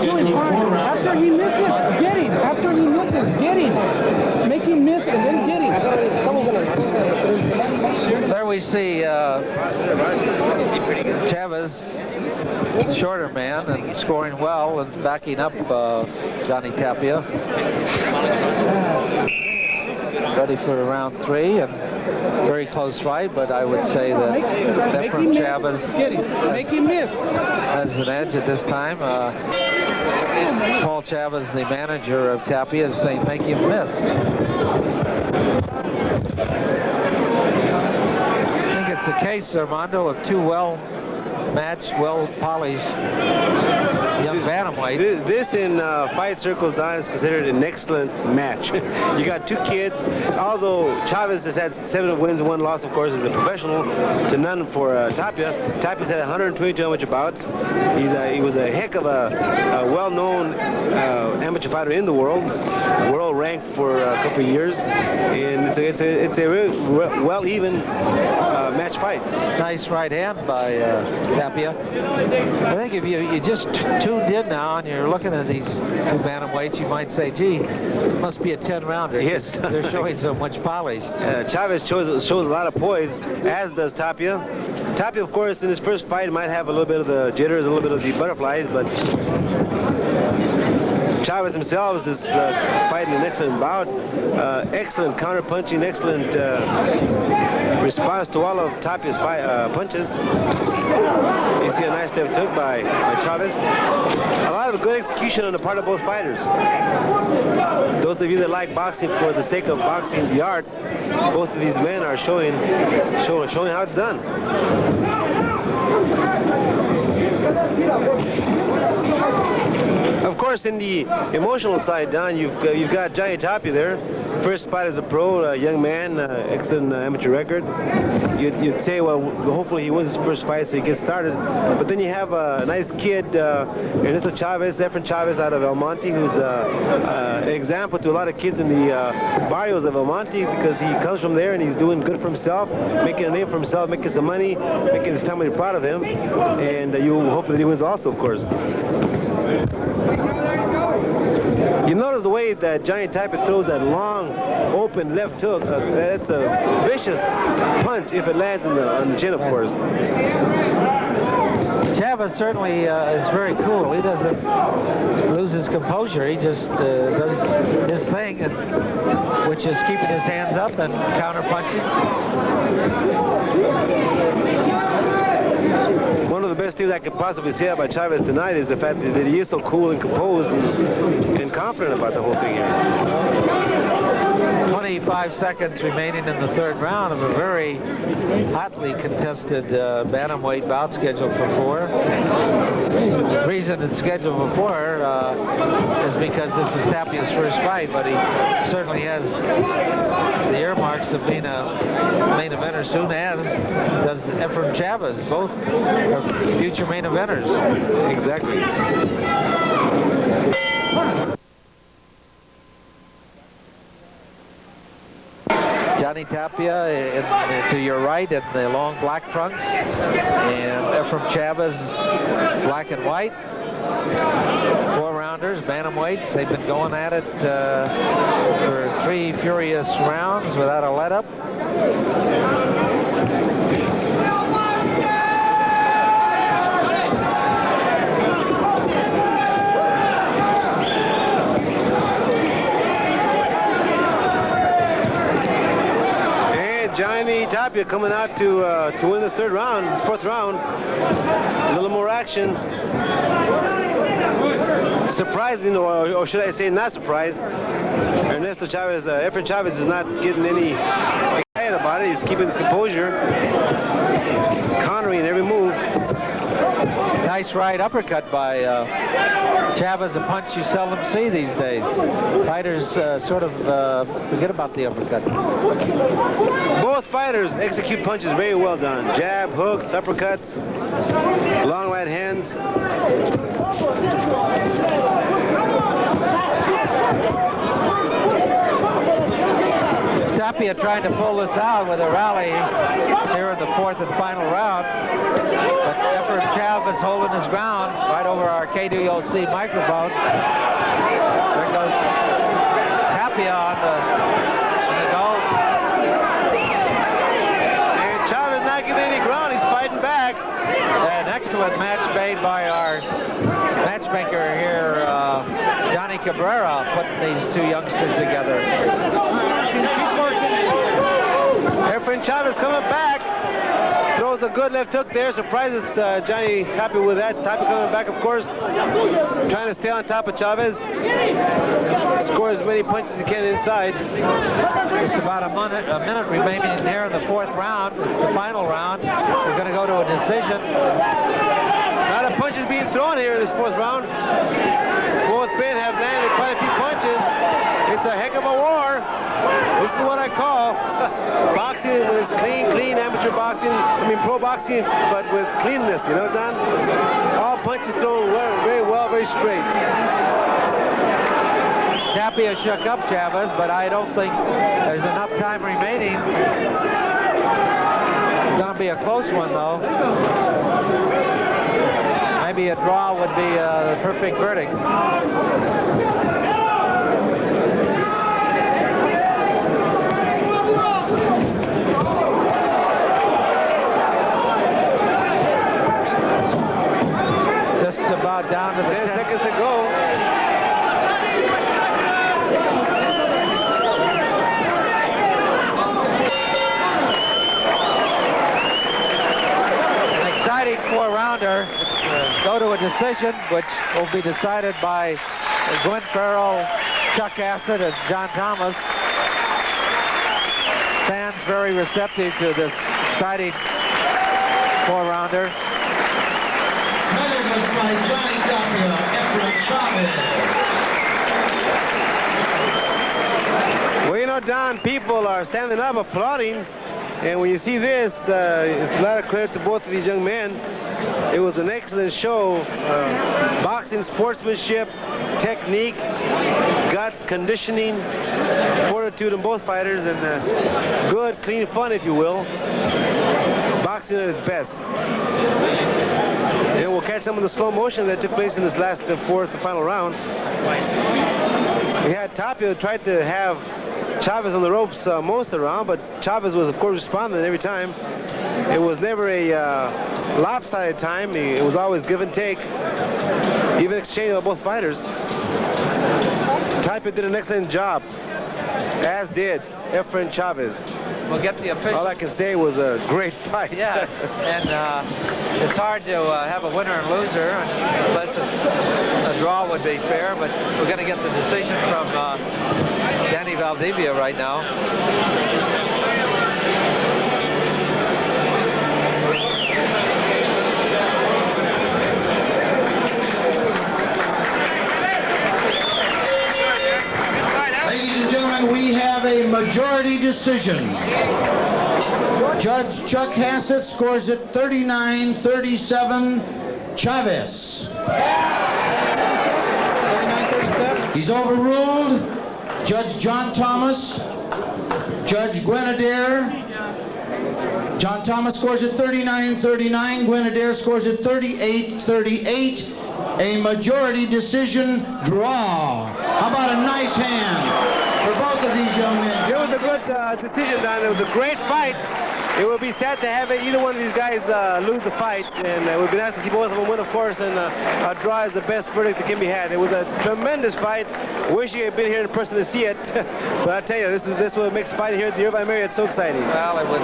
doing? After he misses, get him. After he misses, get him. Make him miss and then get him. There we see Chavez, shorter man, and scoring well and backing up Johnny Tapia. Ready for round 3, and very close fight, but I would say that Efren Chavez has an edge at this time. Paul Chavez, the manager of Tapia, is saying make him miss. I think it's a case, Armando, of two well-matched, well-polished young bantamweights. This in fight circles, Don, is considered an excellent match. You got two kids. Although Chavez has had 7 wins and 1 loss, of course, as a professional, to none for Tapia. Tapia's had 122 amateur bouts. He was a heck of a well-known amateur fighter in the world ranked for a couple of years, and it's a really well-even match fight. Nice right hand by Tapia. I think if you just tuned in now and you're looking at these two bantamweights, you might say, gee, it must be a 10-rounder. Yes. They're showing so much polish. Chavez shows a lot of poise, as does Tapia. Tapia, of course, in his first fight might have a little bit of the jitters, a little bit of the butterflies, but Chavez himself is fighting an excellent bout, excellent counter-punching, excellent response to all of Tapia's punches. You see a nice step took by Chavez. A lot of good execution on the part of both fighters. Those of you that like boxing for the sake of boxing, the art, both of these men are showing how it's done. Of course, in the emotional side, Don, you've got Johnny Tapia there. First fight as a pro, a young man, excellent amateur record. You'd say, well, hopefully he wins his first fight so he gets started. But then you have a nice kid, Ernesto Chavez, Efren Chavez out of El Monte, who's an example to a lot of kids in the barrios of El Monte, because he comes from there and he's doing good for himself, making a name for himself, making some money, making his family proud of him. And you hope that he wins also, of course. You notice the way that Johnny Tapia throws that long, open left hook. That's a vicious punch if it lands on the chin, of course. Chavez certainly is very cool. He doesn't lose his composure. He just does his thing, which is keeping his hands up and counter-punching. One of the best things I could possibly say about Chavez tonight is the fact that he is so cool and composed and confident about the whole thing here. 25 seconds remaining in the 3rd round of a very hotly contested bantamweight bout scheduled for 4. The reason it's scheduled for 4 is because this is Tapia's first fight, but he certainly has the earmarks of being a main eventer soon, as does Efren Chavez. Both are future main eventers. Exactly. Johnny Tapia to your right in the long black trunks, and Efren Chavez black and white. 4-rounders, bantamweights. They've been going at it for 3 furious rounds without a let-up. Johnny Tapia coming out to win this 3rd round, this 4th round. A little more action. Surprising, or should I say not surprised, Ernesto Chavez, Efren Chavez is not getting any excited about it. He's keeping his composure, countering every move. Nice right uppercut by Chavez, a punch you seldom see these days. Fighters sort of forget about the uppercut. Both fighters execute punches very well done. Jab, hooks, uppercuts, long right hands. Tapia trying to pull this out with a rally here in the fourth and final round. But Efren Chavez holding his ground right over our KDOC microphone. There goes Tapia on the goal. And Chavez not giving any ground. He's fighting back. An excellent match made by our matchmaker here, Johnny Cabrera, putting these two youngsters together. Efren Chavez coming back. Throws a good left hook there. Surprises Johnny Tapia with that. Tapia coming back, of course. Trying to stay on top of Chavez. Score as many punches as he can inside. Just about a minute remaining here in the fourth round. It's the final round. We're going to go to a decision. A lot of punches being thrown here in this fourth round. Both men have landed quite a few punches. It's a heck of a war. This is what I call boxing with clean amateur boxing. I mean pro boxing, but with cleanness, you know, Don? All punches thrown very well, very straight. Tapia shook up Chavez, but I don't think there's enough time remaining. It's going to be a close one, though. Maybe a draw would be the perfect verdict. Just about down to the 10 seconds to go. An exciting four-rounder. Go to a decision, which will be decided by Gwen Farrell, Chuck Acid, and John Thomas. Fans very receptive to this exciting four-rounder. Another good fight, Johnny Tapia, Efren Chavez. Well, you know, Don, people are standing up applauding. And when you see this, it's a lot of credit to both of these young men. It was an excellent show. Boxing, sportsmanship, technique, guts, conditioning, fortitude in both fighters, and good, clean fun, if you will. Boxing at its best. And we'll catch some of the slow motion that took place in this last, the fourth, the final round. We had Tapia tried to have Chavez on the ropes most of the round, but Chavez was, of course, responding every time. It was never a lopsided time. It was always give and take, even exchange of both fighters. Tapia did an excellent job, as did Efren Chavez. We'll get the official. All I can say was a great fight. Yeah, and it's hard to have a winner and loser unless it's a draw would be fair, but we're going to get the decision from Danny Valdivia right now. Ladies and gentlemen, we have a majority decision. Judge Chuck Hassett scores it 39-37, Chavez. 39-37. He's overruled. Judge John Thomas, Judge Guinadere. John Thomas scores it 39-39. Guinadere scores it 38-38. A majority decision draw. How about a nice hand for both of these young men? It was a good decision, Don. It was a great fight. It would be sad to have either one of these guys lose the fight, and it would be nice to see both of them win, of course, and a draw is the best verdict that can be had. It was a tremendous fight. Wish you had been here in person to see it, but I tell you, this is what makes fighting here at the Irvine Marriott so exciting. Well, it was